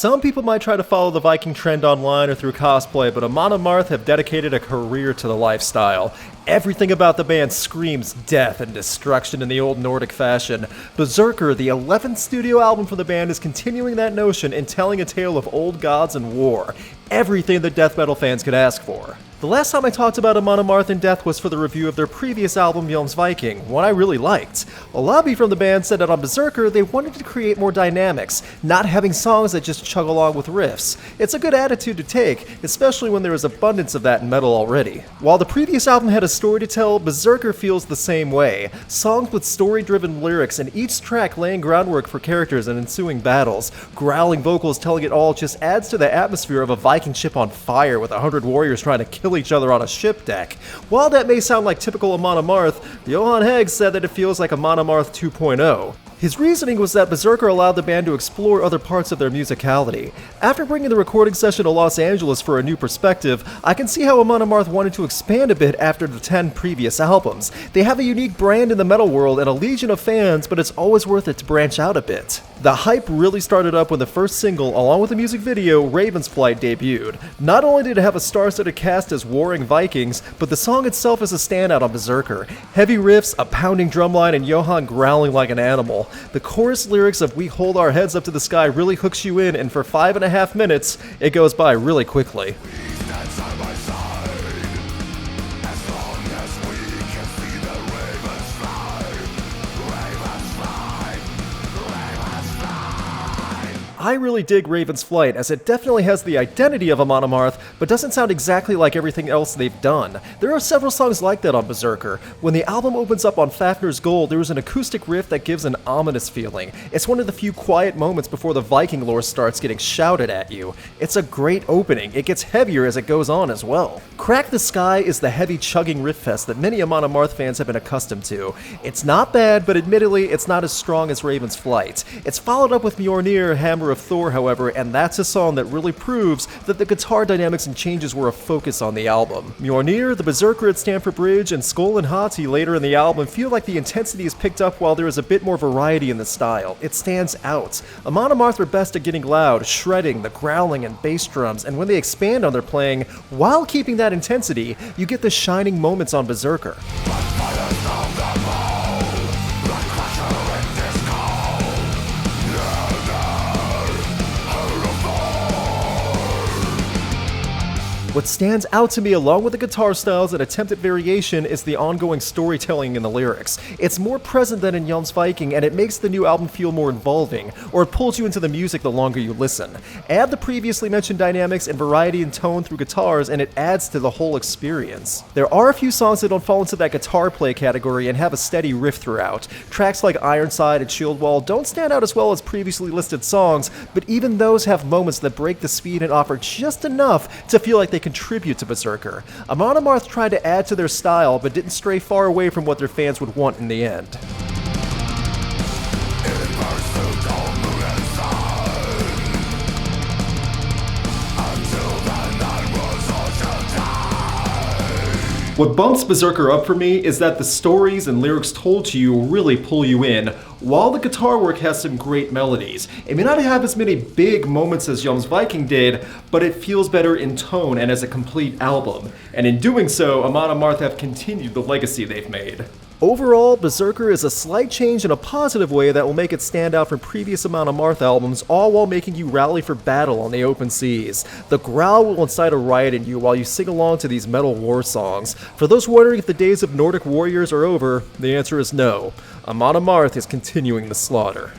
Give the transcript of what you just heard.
Some people might try to follow the Viking trend online or through cosplay, but Amon Amarth have dedicated a career to the lifestyle. Everything about the band screams death and destruction in the old Nordic fashion. Berserker, the 11th studio album for the band, is continuing that notion and telling a tale of old gods and war. Everything that death metal fans could ask for. The last time I talked about Amon Amarth in depth was for the review of their previous album, Viking, one I really liked. Olavi from the band said that on Berserker they wanted to create more dynamics, not having songs that just chug along with riffs. It's a good attitude to take, especially when there is abundance of that in metal already. While the previous album had a story to tell, Berserker feels the same way. Songs with story-driven lyrics and each track laying groundwork for characters and ensuing battles. Growling vocals telling it all just adds to the atmosphere of a Viking ship on fire with 100 warriors trying to kill each other on a ship deck. While that may sound like typical Amon Amarth, Johan Hegg said that it feels like Amon Amarth 2.0. His reasoning was that Berserker allowed the band to explore other parts of their musicality. After bringing the recording session to Los Angeles for a new perspective, I can see how Amon Amarth wanted to expand a bit after the 10 previous albums. They have a unique brand in the metal world and a legion of fans, but it's always worth it to branch out a bit. The hype really started up when the first single, along with the music video, Raven's Flight, debuted. Not only did it have a star-studded cast as warring Vikings, but the song itself is a standout on Berserker. Heavy riffs, a pounding drumline, and Johan growling like an animal. The chorus lyrics of "We hold our heads up to the sky" really hooks you in, and for 5.5 minutes, it goes by really quickly. I really dig Raven's Flight, as it definitely has the identity of Amon Amarth, but doesn't sound exactly like everything else they've done. There are several songs like that on Berserker. When the album opens up on Fafnir's Gold, there is an acoustic riff that gives an ominous feeling. It's one of the few quiet moments before the Viking lore starts getting shouted at you. It's a great opening. It gets heavier as it goes on as well. Crack the Sky is the heavy chugging riff fest that many Amon Amarth fans have been accustomed to. It's not bad, but admittedly, it's not as strong as Raven's Flight. It's followed up with MJOLNER, Hammer of Thor, however, and that's a song that really proves that the guitar dynamics and changes were a focus on the album. MJOLNER, the Berserker at Stamford Bridge, and Skoll and Hati later in the album feel like the intensity is picked up while there is a bit more variety in the style. It stands out. Amon Amarth are best at getting loud, shredding, the growling and bass drums, and when they expand on their playing, while keeping that intensity, you get the shining moments on Berserker. What stands out to me, along with the guitar styles and attempted variation, is the ongoing storytelling in the lyrics. It's more present than in Viking, and it makes the new album feel more involving, or it pulls you into the music the longer you listen. Add the previously mentioned dynamics and variety in tone through guitars, and it adds to the whole experience. There are a few songs that don't fall into that guitar play category and have a steady riff throughout. Tracks like Ironside and Shield Wall don't stand out as well as previously listed songs, but even those have moments that break the speed and offer just enough to feel like they contribute to Berserker. Amon Amarth tried to add to their style, but didn't stray far away from what their fans would want in the end. What bumps Berserker up for me is that the stories and lyrics told to you really pull you in, while the guitar work has some great melodies. It may not have as many big moments as Viking did, but it feels better in tone and as a complete album. And in doing so, Amon Amarth have continued the legacy they've made. Overall, Berserker is a slight change in a positive way that will make it stand out from previous Amon Amarth albums, all while making you rally for battle on the open seas. The growl will incite a riot in you while you sing along to these metal war songs. For those wondering if the days of Nordic warriors are over, the answer is no. Amon Amarth is continuing the slaughter.